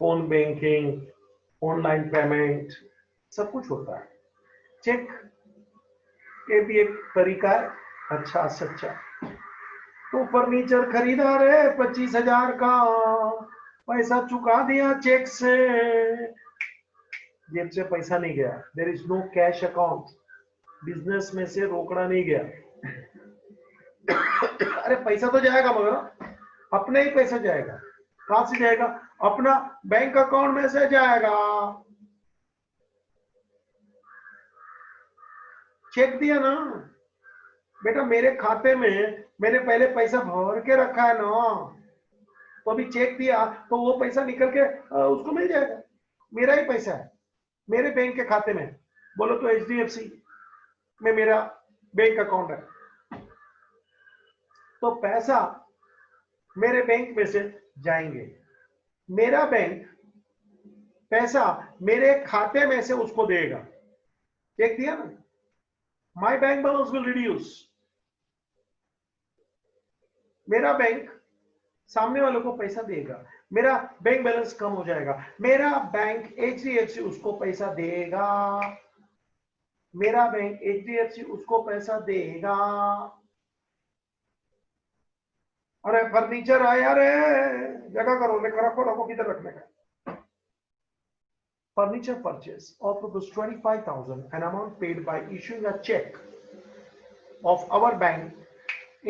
phone banking, online payment सब कुछ होता है। चेक ये भी एक तरीका है, अच्छा सच्चा। तो फर्नीचर खरीदा रे 25,000 का, पैसा चुका दिया चेक से, जेब से पैसा नहीं गया। There is no cash account, business में से रोकड़ा नहीं गया। अरे पैसा तो जाएगा मगर अपने ही पैसा जाएगा। कहां से जाएगा? अपना बैंक अकाउंट में से जाएगा। चेक दिया ना बेटा, मेरे खाते में मैंने पहले पैसा भर के रखा है ना, तो अभी चेक दिया तो वो पैसा निकल के उसको मिल जाएगा। मेरा ही पैसा है मेरे बैंक के खाते में। बोलो तो HDFC में मेरा बैंक अकाउंट है, तो पैसा मेरे बैंक में से जाएंगे। मेरा बैंक पैसा मेरे खाते में से उसको देगा। चेक दिया ना, माई बैंक बैलेंस विल रिड्यूस। मेरा बैंक सामने वालों को पैसा देगा, मेरा बैंक बैलेंस कम हो जाएगा। मेरा बैंक HDFC उसको पैसा देगा, मेरा बैंक HDFC उसको पैसा देगा। अरे फर्नीचर आया रे, जगह करो, लेकर रखो, रखो किधर रखने का। Furniture purchase of ₹25,000, an amount paid by issuing a check of our bank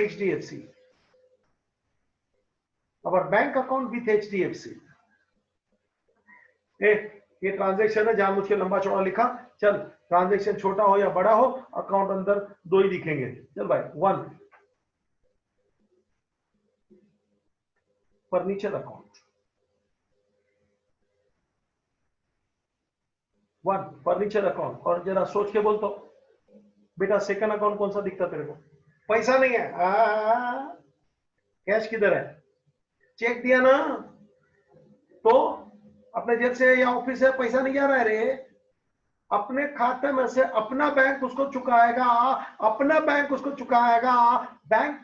HDFC, our bank account with HDFC। ये ट्रांजैक्शन है, जानबूझ के लंबा चौड़ा लिखा। चल, ट्रांजैक्शन छोटा हो या बड़ा हो, अकाउंट अंदर दो ही दिखेंगे। चल भाई, 1 फर्नीचर अकाउंट, 1 फर्नीचर अकाउंट। और जरा सोच के बोल तो बेटा, सेकंड अकाउंट कौन सा दिखता तेरे को? पैसा नहीं है, कैश किधर है? चेक दिया ना, तो अपने जेब से या ऑफिस से पैसा नहीं जा रहा है रे, अपने खाते में से अपना बैंक उसको चुकाएगा, अपना बैंक उसको चुकाएगा। Bank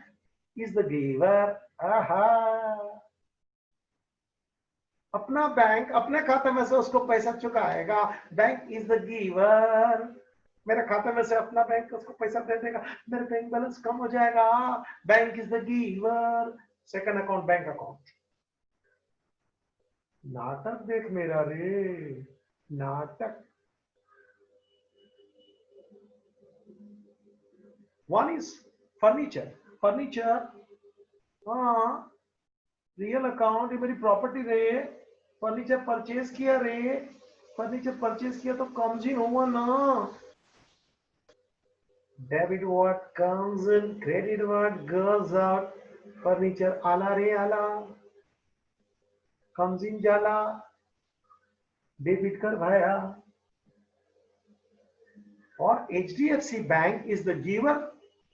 is the giver. अपना बैंक अपने खाते में से उसको पैसा चुकाएगा। Bank is the giver. मेरे खाते में से अपना बैंक उसको पैसा दे देगा, मेरे बैंक बैलेंस कम हो जाएगा। Bank is the giver. Second account bank account. नाटक देख मेरा रे, नाटक। 1 इज फर्नीचर, फर्नीचर, हाँ रियल अकाउंट, ये मेरी प्रॉपर्टी रे। फर्नीचर परचेज किया रे, फर्नीचर परचेज किया तो कम्स इन हुआ ना। Debit what comes in, credit what goes out. Furniture आला रे आला, कम्स इन जाला, डेबिट कर भाया। और HDFC bank is the giver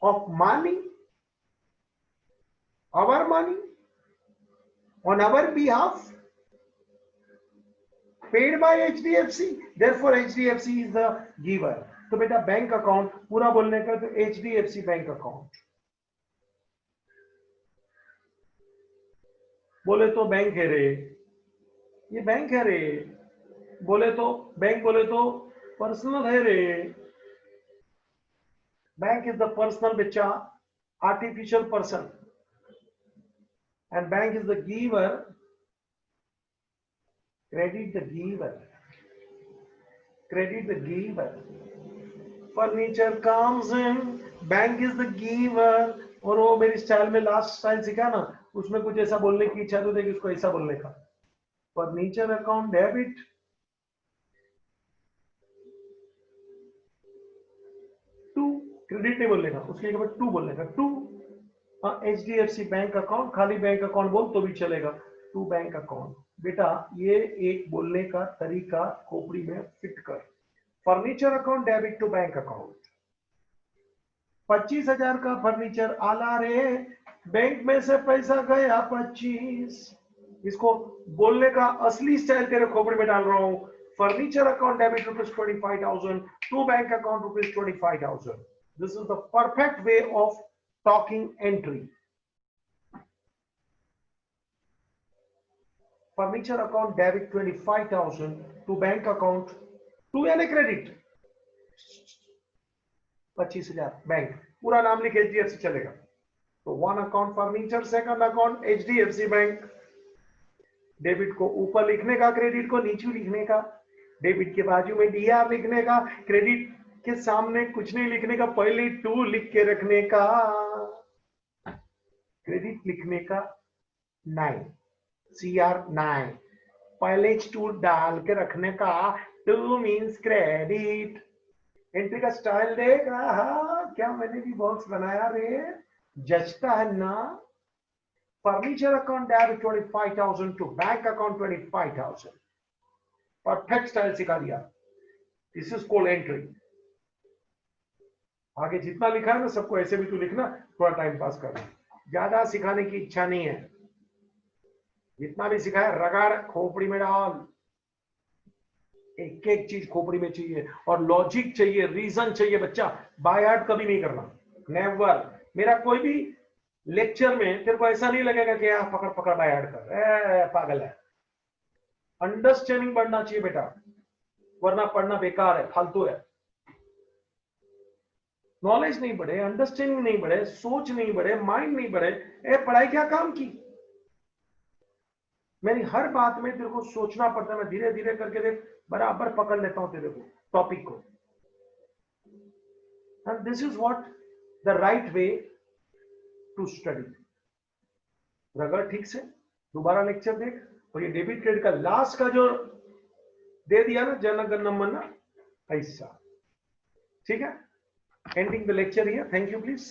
of money, our money on our behalf, paid by HDFC, therefore HDFC is the giver। तो बेटा बैंक अकाउंट पूरा बोलने का तो HDFC बैंक अकाउंट बोले तो बैंक है रे, ये बैंक है रे, बोले तो बैंक, बोले तो पर्सनल है रे। बैंक इज द पर्सनल बच्चा, artificial person, and bank is the giver, credit the giver, credit the giver. Furniture comes in, bank is the giver. और वो मेरी स्टाइल में लास्ट स्टाइल सीखा ना, उसमें कुछ ऐसा बोलने की इच्छा तो देखिए उसको ऐसा बोलने का, furniture account debit to, credit नहीं बोलने का, उसके बाद टू बोलने का, टू HDFC बैंक अकाउंट, खाली बैंक अकाउंट बोल तो भी चलेगा, टू बैंक अकाउंट। बेटा ये एक बोलने का तरीका खोपड़ी में फिट कर। Furniture account debit to bank account, 25,000 का फर्नीचर आला रे, बैंक में से पैसा गया 25। इसको बोलने का असली स्टाइल तेरे खोपड़ी में डाल रहा हूं। Furniture account debit ₹25,000 to bank account ₹25,000। This is the perfect way of talking entry. Furniture account debit 25,000 to bank account, to यानी क्रेडिट 25,000 बैंक, पूरा नाम लिख HDFC चलेगा। तो one account furniture, second account HDFC bank. Debit को ऊपर लिखने का, क्रेडिट को नीचे लिखने का, डेबिट के बाजू में DR लिखने का, क्रेडिट के सामने कुछ नहीं लिखने का, पहले टू लिख के रखने का, क्रेडिट लिखने का 9 CR9, पहले टू डाल के रखने का, टू मीन्स क्रेडिट। एंट्री का स्टाइल देख रहा, क्या मैंने भी बॉक्स बनाया रे, जचता है ना। Furniture account debit 25,000 to bank account 25,000, perfect style सिखा दिया। This is called entry. आगे जितना लिखा है ना सबको ऐसे भी तू लिखना, थोड़ा टाइम पास करना, ज्यादा सिखाने की इच्छा नहीं है। जितना भी सिखाया रगड़ खोपड़ी में डाल, एक एक चीज खोपड़ी में चाहिए, और लॉजिक चाहिए, रीजन चाहिए बच्चा। बाय हार्ट कभी नहीं करना, नेवर। मेरा कोई भी लेक्चर में तेरे को ऐसा नहीं लगेगा कि यार पकड़ पकड़ बाय हार्ट कर, पागल है। अंडरस्टैंडिंग बढ़ना चाहिए बेटा, वरना पढ़ना बेकार है, फालतू है। नॉलेज नहीं बढ़े, अंडरस्टैंडिंग नहीं बढ़े, सोच नहीं बढ़े, माइंड नहीं बढ़े, पढ़ाई क्या काम की। मेरी हर बात में तेरे को सोचना पड़ता है, मैं धीरे धीरे करके देख बराबर पकड़ लेता हूं तेरे को, टॉपिक को। And this is what the right way to study. रगड़ ठीक से, दोबारा लेक्चर देख, और ये डेबिट क्रेडिट का लास्ट का जो दे दिया ना, जन गण मन ऐसा, ठीक है। Ending the lecture here, thank you please.